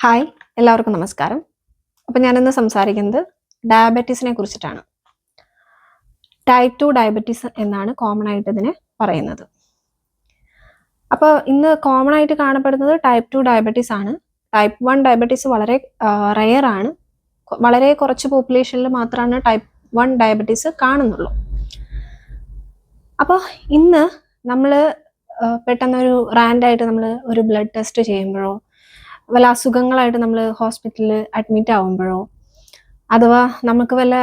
Hi, എല്ലാവർക്കും നമസ്കാരം. അപ്പോൾ ഞാനിന്ന് സംസാരിക്കുന്നത് ഡയബറ്റീസിനെ കുറിച്ചിട്ടാണ്. ടൈപ്പ് 2 ഡയബറ്റീസ് എന്നാണ് കോമൺ ആയിട്ട് ഇതിനെ പറയുന്നത്. അപ്പോൾ ഇന്ന് കോമൺ ആയിട്ട് കാണപ്പെടുന്നത് ടൈപ്പ് 2 ഡയബറ്റീസ് ആണ്. ടൈപ്പ് 1 ഡയബറ്റീസ് വളരെ റെയർ ആണ്. വളരെ കുറച്ച് പോപ്പുലേഷനിൽ മാത്രമാണ് ടൈപ്പ് 1 ഡയബറ്റീസ് കാണുന്നുള്ളൂ. അപ്പോൾ ഇന്ന് നമ്മൾ പെട്ടെന്നൊരു റാൻഡായിട്ട് നമ്മൾ ഒരു ബ്ലഡ് ടെസ്റ്റ് ചെയ്യുമ്പോഴോ വല്ല അസുഖങ്ങളായിട്ട് നമ്മൾ ഹോസ്പിറ്റലിൽ അഡ്മിറ്റ് ആവുമ്പോഴോ അഥവാ നമുക്ക് വല്ല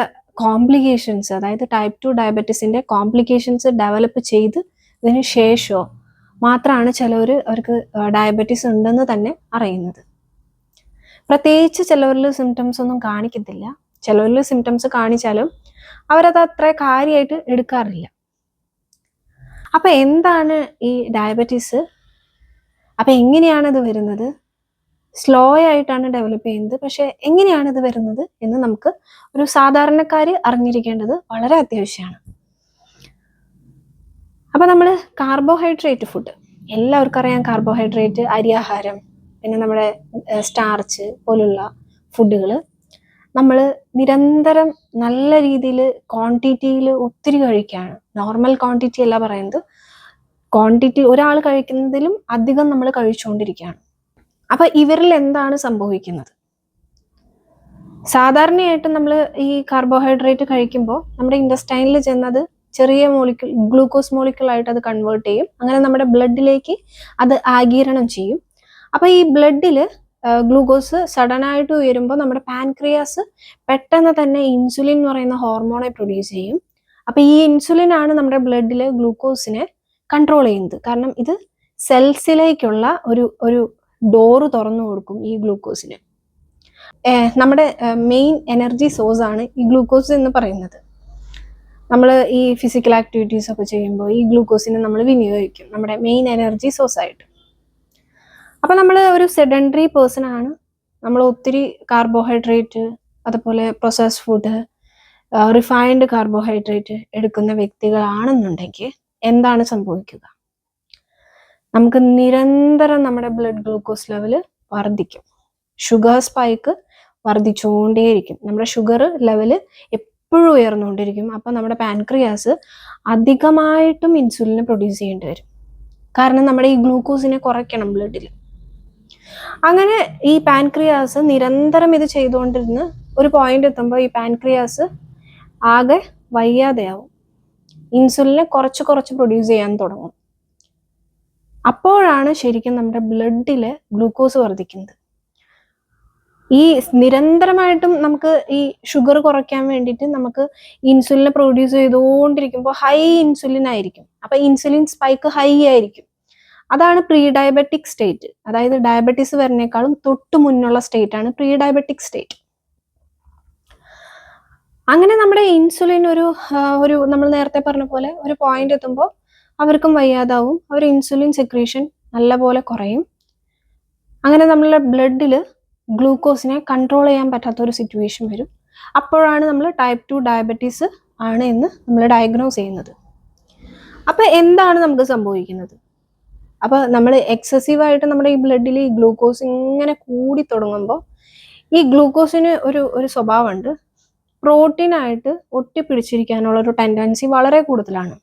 കോംപ്ലിക്കേഷൻസ്, അതായത് ടൈപ്പ് 2 ഡയബറ്റീസിൻ്റെ കോംപ്ലിക്കേഷൻസ് ഡെവലപ്പ് ചെയ്ത് ഇതിന് ശേഷമോ മാത്രമാണ് അവർക്ക് ഡയബറ്റീസ് ഉണ്ടെന്ന് തന്നെ അറിയുന്നത്. പ്രത്യേകിച്ച് ചിലവരിൽ സിംറ്റംസ് ഒന്നും കാണിക്കത്തില്ല. ചിലവരിൽ സിംറ്റംസ് കാണിച്ചാലും അവരത് അത്ര കാര്യമായിട്ട് എടുക്കാറില്ല. അപ്പം എന്താണ് ഈ ഡയബറ്റീസ്? അപ്പം എങ്ങനെയാണ് ഇത് വരുന്നത്? സ്ലോ ആയിട്ടാണ് ഡെവലപ്പ് ചെയ്യുന്നത്. പക്ഷെ എങ്ങനെയാണ് ഇത് വരുന്നത് എന്ന് നമുക്ക് ഒരു സാധാരണക്കാർ അറിഞ്ഞിരിക്കേണ്ടത് വളരെ അത്യാവശ്യമാണ്. അപ്പം നമ്മൾ കാർബോഹൈഡ്രേറ്റ് ഫുഡ്, എല്ലാവർക്കും അറിയാം. കാർബോഹൈഡ്രേറ്റ്, അരിയാഹാരം, പിന്നെ നമ്മുടെ സ്റ്റാർച്ച് പോലുള്ള ഫുഡുകൾ നമ്മൾ നിരന്തരം നല്ല രീതിയിൽ ക്വാണ്ടിറ്റിയിൽ ഒത്തിരി കഴിക്കുകയാണ്. നോർമൽ ക്വാണ്ടിറ്റി അല്ല പറയുന്നത്, ക്വാണ്ടിറ്റി ഒരാൾ കഴിക്കുന്നതിലും അധികം നമ്മൾ കഴിച്ചുകൊണ്ടിരിക്കുകയാണ്. അപ്പം ഇവരിൽ എന്താണ് സംഭവിക്കുന്നത്? സാധാരണയായിട്ട് നമ്മൾ ഈ കാർബോഹൈഡ്രേറ്റ് കഴിക്കുമ്പോൾ നമ്മുടെ ഇൻറ്റസ്റ്റൈനിൽ ചെന്നത് ചെറിയ മോളിക്യൂൾ, ഗ്ലൂക്കോസ് മോളിക്യൂളായിട്ട് അത് കൺവേർട്ട് ചെയ്യും. അങ്ങനെ നമ്മുടെ ബ്ലഡിലേക്ക് അത് ആഗിരണം ചെയ്യും. അപ്പോൾ ഈ ബ്ലഡിൽ ഗ്ലൂക്കോസ് സഡനായിട്ട് ഉയരുമ്പോൾ നമ്മുടെ പാൻക്രിയാസ് പെട്ടെന്ന് തന്നെ ഇൻസുലിൻ എന്ന് പറയുന്ന ഹോർമോണെ പ്രൊഡ്യൂസ് ചെയ്യും. അപ്പോൾ ഈ ഇൻസുലിനാണ് നമ്മുടെ ബ്ലഡിൽ ഗ്ലൂക്കോസിനെ കൺട്രോൾ ചെയ്യുന്നത്. കാരണം ഇത് സെൽസിലേക്കുള്ള ഒരു ഡോറ് തുറന്നു കൊടുക്കും ഈ ഗ്ലൂക്കോസിന്. നമ്മുടെ മെയിൻ എനർജി സോഴ്സ് ആണ് ഈ ഗ്ലൂക്കോസ് എന്ന് പറയുന്നത്. നമ്മൾ ഈ ഫിസിക്കൽ ആക്ടിവിറ്റീസ് ഒക്കെ ചെയ്യുമ്പോൾ ഈ ഗ്ലൂക്കോസിനെ നമ്മൾ വിനിയോഗിക്കും നമ്മുടെ മെയിൻ എനർജി സോഴ്സ് ആയിട്ട്. അപ്പം നമ്മൾ ഒരു സെഡൻറ്ററി പേഴ്സൺ ആണ്, നമ്മൾ ഒത്തിരി കാർബോഹൈഡ്രേറ്റ്, അതുപോലെ പ്രോസസ്ഡ് ഫുഡ്, റിഫൈൻഡ് കാർബോഹൈഡ്രേറ്റ് എടുക്കുന്ന വ്യക്തികളാണെന്നുണ്ടെങ്കിൽ എന്താണ് സംഭവിക്കുക? നമുക്ക് നിരന്തരം നമ്മുടെ ബ്ലഡ് ഗ്ലൂക്കോസ് ലെവൽ വർദ്ധിക്കും. ഷുഗർ സ്പൈക്ക് വർദ്ധിച്ചുകൊണ്ടേയിരിക്കും. നമ്മുടെ ഷുഗർ ലെവല് എപ്പോഴും ഉയർന്നുകൊണ്ടിരിക്കും. അപ്പം നമ്മുടെ പാൻക്രിയാസ് അധികമായിട്ടും ഇൻസുലിനെ പ്രൊഡ്യൂസ് ചെയ്യേണ്ടി വരും. കാരണം നമ്മുടെ ഈ ഗ്ലൂക്കോസിനെ കുറയ്ക്കണം ബ്ലഡിൽ. അങ്ങനെ ഈ പാൻക്രിയാസ് നിരന്തരം ഇത് ചെയ്തുകൊണ്ടിരുന്ന് ഒരു പോയിന്റ് എത്തുമ്പോൾ ഈ പാൻക്രിയാസ് ആകെ വയ്യാതെയാവും. ഇൻസുലിനെ കുറച്ച് പ്രൊഡ്യൂസ് ചെയ്യാൻ തുടങ്ങും. അപ്പോഴാണ് ശരിക്കും നമ്മുടെ ബ്ലഡിൽ ഗ്ലൂക്കോസ് വർദ്ധിക്കുന്നത്. ഈ നിരന്തരമായിട്ടും നമുക്ക് ഈ ഷുഗർ കുറയ്ക്കാൻ വേണ്ടിയിട്ട് നമുക്ക് ഇൻസുലിനെ പ്രൊഡ്യൂസ് ചെയ്തുകൊണ്ടിരിക്കുമ്പോൾ ഹൈ ഇൻസുലിൻ ആയിരിക്കും. അപ്പം ഇൻസുലിൻ സ്പൈക്ക് ഹൈ ആയിരിക്കും. അതാണ് പ്രീ ഡയബറ്റിക് സ്റ്റേറ്റ്. അതായത് ഡയബറ്റീസ് വരുന്നേക്കാളും തൊട്ട് മുന്നുള്ള സ്റ്റേറ്റ് ആണ് പ്രീ ഡയബറ്റിക് സ്റ്റേറ്റ്. അങ്ങനെ നമ്മുടെ ഇൻസുലിൻ ഒരു നമ്മൾ നേരത്തെ പറഞ്ഞ പോലെ ഒരു പോയിന്റ് എത്തുമ്പോൾ അവർക്കും വയ്യാതാവും. അവർ ഇൻസുലിൻ സെക്രീഷൻ നല്ലപോലെ കുറയും. അങ്ങനെ നമ്മളുടെ ബ്ലഡിൽ ഗ്ലൂക്കോസിനെ കൺട്രോൾ ചെയ്യാൻ പറ്റാത്ത ഒരു സിറ്റുവേഷൻ വരും. അപ്പോഴാണ് നമ്മൾ ടൈപ്പ് 2 ഡയബറ്റീസ് ആണ് എന്ന് നമ്മൾ ഡയഗ്നോസ് ചെയ്യുന്നത്. അപ്പോൾ എന്താണ് നമുക്ക് സംഭവിക്കുന്നത്? അപ്പോൾ നമ്മൾ എക്സസീവായിട്ട് നമ്മുടെ ഈ ബ്ലഡിൽ ഈ ഗ്ലൂക്കോസ് ഇങ്ങനെ കൂടി തുടങ്ങുമ്പോൾ ഈ ഗ്ലൂക്കോസിന് ഒരു സ്വഭാവമുണ്ട്. പ്രോട്ടീനായിട്ട് ഒട്ടിപ്പിടിച്ചിരിക്കാനുള്ള ഒരു ടെൻഡൻസി വളരെ കൂടുതലാണ്.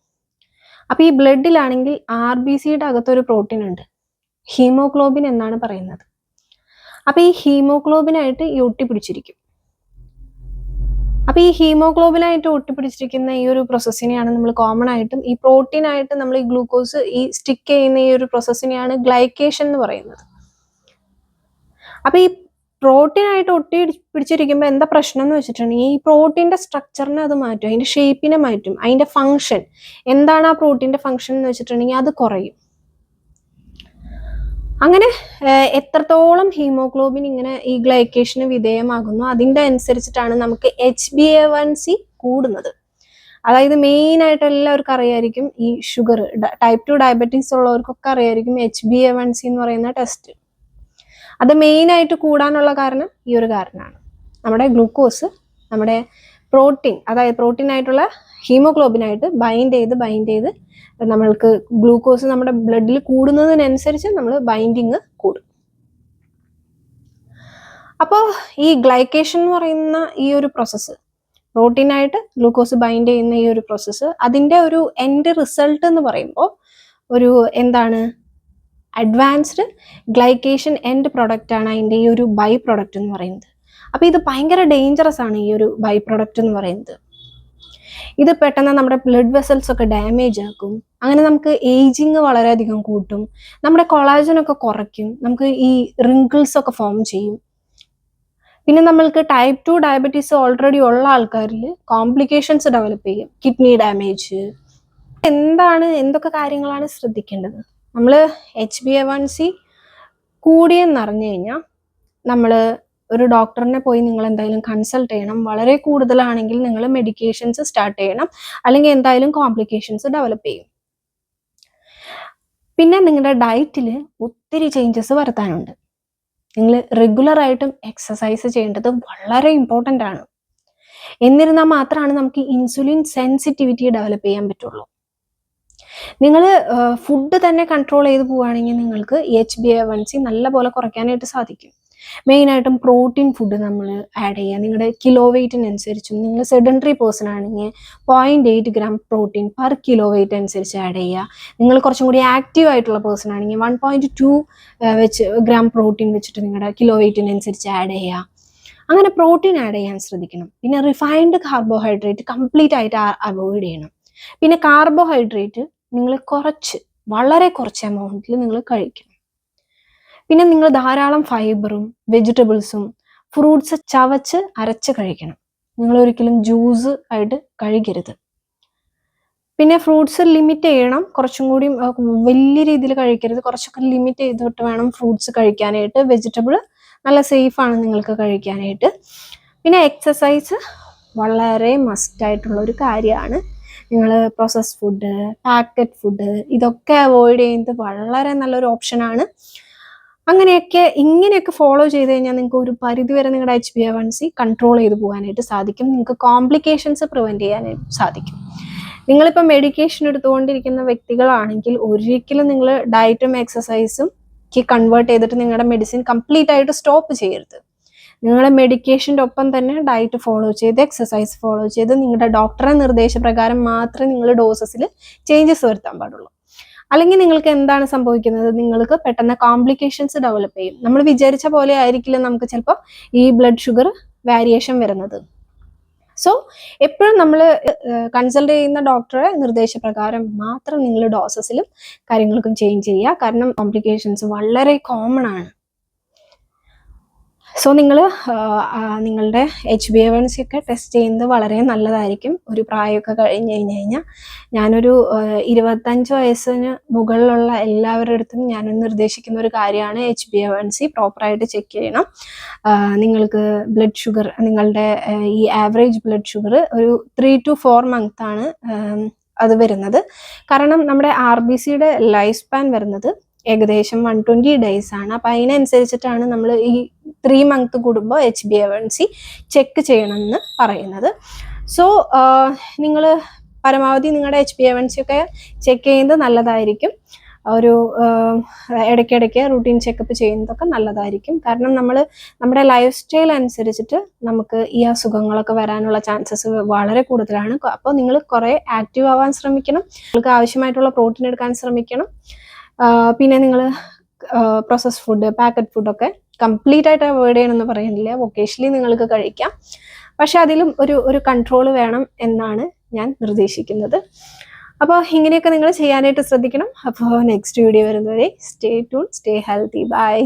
അപ്പോൾ ഈ ബ്ലഡിലാണെങ്കിൽ RBCയുടെ അകത്തൊരു പ്രോട്ടീൻ ഉണ്ട്, ഹീമോഗ്ലോബിൻ എന്നാണ് പറയുന്നത്. അപ്പോൾ ഈ ഹീമോഗ്ലോബിനായിട്ട് ഈ ഒട്ടിപ്പിടിച്ചിരിക്കും. അപ്പോൾ ഈ ഹീമോഗ്ലോബിനായിട്ട് ഒട്ടിപ്പിടിച്ചിരിക്കുന്ന ഈ ഒരു പ്രോസസ്സിനെയാണ് നമ്മൾ കോമൺ ആയിട്ടും ഈ പ്രോട്ടീനായിട്ട് നമ്മൾ ഈ ഗ്ലൂക്കോസ് ഈ സ്റ്റിക്ക് ചെയ്യുന്ന ഈ ഒരു പ്രോസസ്സിനെയാണ് ഗ്ലൈക്കേഷൻ എന്ന് പറയുന്നത്. അപ്പോൾ ഈ പ്രോട്ടീനായിട്ട് പിടിച്ചിരിക്കുമ്പോൾ എന്താ പ്രശ്നം എന്ന് വെച്ചിട്ടുണ്ടെങ്കിൽ ഈ പ്രോട്ടീൻ്റെ സ്ട്രക്ചറിനെ അത് മാറ്റും, അതിൻ്റെ ഷേപ്പിനെ മാറ്റും. അതിൻ്റെ ഫങ്ഷൻ എന്താണ്, ആ പ്രോട്ടീൻ്റെ ഫങ്ഷൻ എന്ന് വെച്ചിട്ടുണ്ടെങ്കിൽ അത് കുറയും. അങ്ങനെ എത്രത്തോളം ഹീമോഗ്ലോബിൻ ഇങ്ങനെ ഈ ഗ്ലൈക്കേഷന് വിധേയമാകുന്നു അതിൻ്റെ അനുസരിച്ചിട്ടാണ് നമുക്ക് HbA1c കൂടുന്നത്. അതായത് മെയിനായിട്ട് എല്ലാവർക്കും അറിയായിരിക്കും, ഈ ഷുഗർ ടൈപ്പ് 2 ഡയബറ്റീസ് ഉള്ളവർക്കൊക്കെ അറിയായിരിക്കും HbA1c എന്ന് പറയുന്ന ടെസ്റ്റ്. അത് മെയിനായിട്ട് കൂടാനുള്ള കാരണം ഈ ഒരു കാരണമാണ്. നമ്മുടെ ഗ്ലൂക്കോസ് നമ്മുടെ പ്രോട്ടീൻ, അതായത് പ്രോട്ടീനായിട്ടുള്ള ഹീമോഗ്ലോബിനായിട്ട് ബൈൻഡ് ചെയ്ത് നമ്മൾക്ക് ഗ്ലൂക്കോസ് നമ്മുടെ ബ്ലഡിൽ കൂടുന്നതിനനുസരിച്ച് നമ്മൾ ബൈൻഡിങ് കൂടും. അപ്പോൾ ഈ ഗ്ലൈക്കേഷൻ എന്ന് പറയുന്ന ഈ ഒരു പ്രോസസ്സ്, പ്രോട്ടീനായിട്ട് ഗ്ലൂക്കോസ് ബൈൻഡ് ചെയ്യുന്ന ഈ ഒരു പ്രോസസ്സ്, അതിൻ്റെ ഒരു എൻഡ് റിസൾട്ട് എന്ന് പറയുമ്പോൾ ഒരു എന്താണ്, അഡ്വാൻസ്ഡ് ഗ്ലൈക്കേഷൻ എൻഡ് പ്രൊഡക്റ്റ് ആണ് അതിൻ്റെ ഈ ഒരു ബൈ പ്രൊഡക്റ്റ് എന്ന് പറയുന്നത്. അപ്പോൾ ഇത് ഭയങ്കര ഡേഞ്ചറസ് ആണ് ഈ ഒരു ബൈ പ്രൊഡക്റ്റ് എന്ന് പറയുന്നത്. ഇത് പെട്ടെന്ന് നമ്മുടെ ബ്ലഡ് വെസൽസ് ഒക്കെ ഡാമേജ് ആക്കും. അങ്ങനെ നമുക്ക് ഏജിങ് വളരെയധികം കൂട്ടും, നമ്മുടെ കൊളാജനൊക്കെ കുറയ്ക്കും, നമുക്ക് ഈ റിങ്കിൾസ് ഒക്കെ ഫോം ചെയ്യും. പിന്നെ നമ്മൾക്ക് ടൈപ്പ് 2 ഡയബറ്റീസ് ഓൾറെഡി ഉള്ള ആൾക്കാരിൽ കോംപ്ലിക്കേഷൻസ് ഡെവലപ്പ് ചെയ്യും, കിഡ്നി ഡാമേജ്. എന്തൊക്കെ കാര്യങ്ങളാണ് ശ്രദ്ധിക്കേണ്ടത്? നമ്മൾ HbA1c കൂടിയെന്നറിഞ്ഞു കഴിഞ്ഞാൽ നമ്മൾ ഒരു ഡോക്ടറിനെ പോയി നിങ്ങൾ എന്തായാലും കൺസൾട്ട് ചെയ്യണം. വളരെ കൂടുതലാണെങ്കിൽ നിങ്ങൾ മെഡിക്കേഷൻസ് സ്റ്റാർട്ട് ചെയ്യണം, അല്ലെങ്കിൽ എന്തായാലും കോംപ്ലിക്കേഷൻസ് ഡെവലപ്പ് ചെയ്യും. പിന്നെ നിങ്ങളുടെ ഡയറ്റിൽ ഒത്തിരി ചേഞ്ചസ് വരുത്താനുണ്ട്. നിങ്ങൾ റെഗുലറായിട്ടും എക്സസൈസ് ചെയ്യേണ്ടത് വളരെ ഇമ്പോർട്ടൻ്റ് ആണ്. എന്നിരുന്നാൽ മാത്രമാണ് നമുക്ക് ഇൻസുലിൻ സെൻസിറ്റിവിറ്റി ഡെവലപ്പ് ചെയ്യാൻ പറ്റുള്ളൂ. നിങ്ങൾ ഫുഡ് തന്നെ കൺട്രോൾ ചെയ്ത് പോവുകയാണെങ്കിൽ നിങ്ങൾക്ക് HbA1c നല്ലപോലെ കുറയ്ക്കാനായിട്ട് സാധിക്കും. മെയിനായിട്ടും പ്രോട്ടീൻ ഫുഡ് നമ്മൾ ആഡ് ചെയ്യുക. നിങ്ങളുടെ കിലോ വെയ്റ്റിനനുസരിച്ചും, നിങ്ങൾ സെഡൻറ്ററി പേഴ്സൺ ആണെങ്കിൽ 0.8 gram protein per kilo weight അനുസരിച്ച് ആഡ് ചെയ്യുക. നിങ്ങൾ കുറച്ചും കൂടി ആക്റ്റീവ് ആയിട്ടുള്ള പേഴ്സൺ ആണെങ്കിൽ 1.2 ഗ്രാം പ്രോട്ടീൻ വെച്ചിട്ട് നിങ്ങളുടെ കിലോ വെയ്റ്റിനനുസരിച്ച് ആഡ് ചെയ്യുക. അങ്ങനെ പ്രോട്ടീൻ ആഡ് ചെയ്യാൻ ശ്രദ്ധിക്കണം. പിന്നെ റിഫൈൻഡ് കാർബോഹൈഡ്രേറ്റ് കംപ്ലീറ്റ് ആയിട്ട് അവോയ്ഡ് ചെയ്യണം. പിന്നെ കാർബോഹൈഡ്രേറ്റ് നിങ്ങൾ വളരെ കുറച്ച് എമൗണ്ടിൽ നിങ്ങൾ കഴിക്കണം. പിന്നെ നിങ്ങൾ ധാരാളം ഫൈബറും വെജിറ്റബിൾസും ഫ്രൂട്ട്സ് ചവച്ച് അരച്ച് കഴിക്കണം. നിങ്ങൾ ഒരിക്കലും ജ്യൂസ് ആയിട്ട് കഴിക്കരുത്. പിന്നെ ഫ്രൂട്ട്സ് ലിമിറ്റ് ചെയ്യണം, കുറച്ചും കൂടി വലിയ രീതിയിൽ കഴിക്കരുത്, കുറച്ചൊക്കെ ലിമിറ്റ് ചെയ്തിട്ട് വേണം ഫ്രൂട്ട്സ് കഴിക്കാനായിട്ട്. വെജിറ്റബിൾ നല്ല സേഫാണ് നിങ്ങൾക്ക് കഴിക്കാനായിട്ട്. പിന്നെ എക്സസൈസ് വളരെ മസ്റ്റായിട്ടുള്ള ഒരു കാര്യമാണ്. നിങ്ങൾ പ്രോസസ്ഡ് ഫുഡ്, പാക്കറ്റ് ഫുഡ് ഇതൊക്കെ അവോയ്ഡ് ചെയ്യുന്നത് വളരെ നല്ലൊരു ഓപ്ഷനാണ്. ഇങ്ങനെയൊക്കെ ഫോളോ ചെയ്ത് കഴിഞ്ഞാൽ നിങ്ങൾക്ക് ഒരു പരിധിവരെ നിങ്ങളുടെ HbA1c കൺട്രോൾ ചെയ്ത് പോകാനായിട്ട് സാധിക്കും. നിങ്ങൾക്ക് കോംപ്ലിക്കേഷൻസ് പ്രിവെൻറ്റ് ചെയ്യാനായിട്ട് സാധിക്കും. നിങ്ങളിപ്പോൾ മെഡിക്കേഷൻ എടുത്തുകൊണ്ടിരിക്കുന്ന വ്യക്തികളാണെങ്കിൽ ഒരിക്കലും നിങ്ങൾ ഡയറ്റും എക്സസൈസും കൺവേർട്ട് ചെയ്തിട്ട് നിങ്ങളുടെ മെഡിസിൻ കംപ്ലീറ്റ് ആയിട്ട് സ്റ്റോപ്പ് ചെയ്യരുത്. നിങ്ങളുടെ മെഡിക്കേഷൻ്റെ ഒപ്പം തന്നെ ഡയറ്റ് ഫോളോ ചെയ്ത്, എക്സസൈസ് ഫോളോ ചെയ്ത്, നിങ്ങളുടെ ഡോക്ടറെ നിർദ്ദേശപ്രകാരം മാത്രമേ നിങ്ങൾ ഡോസസിൽ ചേഞ്ചസ് വരുത്താൻ പാടുള്ളൂ. അല്ലെങ്കിൽ നിങ്ങൾക്ക് എന്താണ് സംഭവിക്കുന്നത്, നിങ്ങൾക്ക് പെട്ടെന്ന് കോംപ്ലിക്കേഷൻസ് ഡെവലപ്പ് ചെയ്യും. നമ്മൾ വിചാരിച്ച പോലെ ആയിരിക്കില്ല നമുക്ക് ചിലപ്പോൾ ഈ ബ്ലഡ് ഷുഗർ വേരിയേഷൻ വരുന്നത്. സോ എപ്പോഴും നമ്മൾ കൺസൾട്ട് ചെയ്യുന്ന ഡോക്ടറെ നിർദ്ദേശപ്രകാരം മാത്രം നിങ്ങൾ ഡോസസിലും കാര്യങ്ങൾക്കും ചേഞ്ച് ചെയ്യുക. കാരണം കോംപ്ലിക്കേഷൻസ് വളരെ കോമൺ ആണ്. സോ നിങ്ങൾ നിങ്ങളുടെ HbA1c ഒക്കെ ടെസ്റ്റ് ചെയ്യുന്നത് വളരെ നല്ലതായിരിക്കും. ഒരു പ്രായമൊക്കെ കഴിഞ്ഞ് കഴിഞ്ഞാൽ ഞാനൊരു 25 വയസ്സിന് മുകളിലുള്ള എല്ലാവരുടെ അടുത്തും ഞാൻ നിർദ്ദേശിക്കുന്ന ഒരു കാര്യമാണ് HbA1c പ്രോപ്പറായിട്ട് ചെക്ക് ചെയ്യണം. നിങ്ങൾക്ക് ബ്ലഡ് ഷുഗർ, നിങ്ങളുടെ ഈ ആവറേജ് ബ്ലഡ് ഷുഗർ ഒരു 3 to 4 months ആണ് അത് വരുന്നത്. കാരണം നമ്മുടെ RBCയുടെ ലൈഫ് സ്പാൻ വരുന്നത് ഏകദേശം 120 days ആണ്. അപ്പം അതിനനുസരിച്ചിട്ടാണ് നമ്മൾ ഈ 3 months കൂടുമ്പോൾ HbA1c ചെക്ക് ചെയ്യണമെന്ന് പറയുന്നത്. സോ നിങ്ങൾ പരമാവധി നിങ്ങളുടെ HbA1c ഒക്കെ ചെക്ക് ചെയ്യുന്നത് നല്ലതായിരിക്കും. ഒരു ഇടയ്ക്കിടയ്ക്ക് റൂട്ടീൻ ചെക്കപ്പ് ചെയ്യുന്നതൊക്കെ നല്ലതായിരിക്കും. കാരണം നമ്മുടെ ലൈഫ് സ്റ്റൈൽ അനുസരിച്ചിട്ട് നമുക്ക് ഈ അസുഖങ്ങളൊക്കെ വരാനുള്ള ചാൻസസ് വളരെ കൂടുതലാണ്. അപ്പോൾ നിങ്ങൾ കുറേ ആക്റ്റീവ് ആവാൻ ശ്രമിക്കണം, നിങ്ങൾക്ക് ആവശ്യമായിട്ടുള്ള പ്രോട്ടീൻ എടുക്കാൻ ശ്രമിക്കണം. പിന്നെ നിങ്ങൾ പ്രോസസ്ഡ് ഫുഡ്, പാക്കറ്റ് ഫുഡൊക്കെ കംപ്ലീറ്റ് ആയിട്ട് അവോയ്ഡ് ചെയ്യണമെന്ന് പറയുന്നില്ല. ഒക്കേഷണലി നിങ്ങൾക്ക് കഴിക്കാം, പക്ഷെ അതിലും ഒരു കൺട്രോൾ വേണം എന്നാണ് ഞാൻ നിർദ്ദേശിക്കുന്നത്. അപ്പോൾ ഇങ്ങനെയൊക്കെ നിങ്ങൾ ചെയ്യാനായിട്ട് ശ്രദ്ധിക്കണം. അപ്പോൾ നെക്സ്റ്റ് വീഡിയോ വരുന്നവരെ stay tune, stay healthy, by.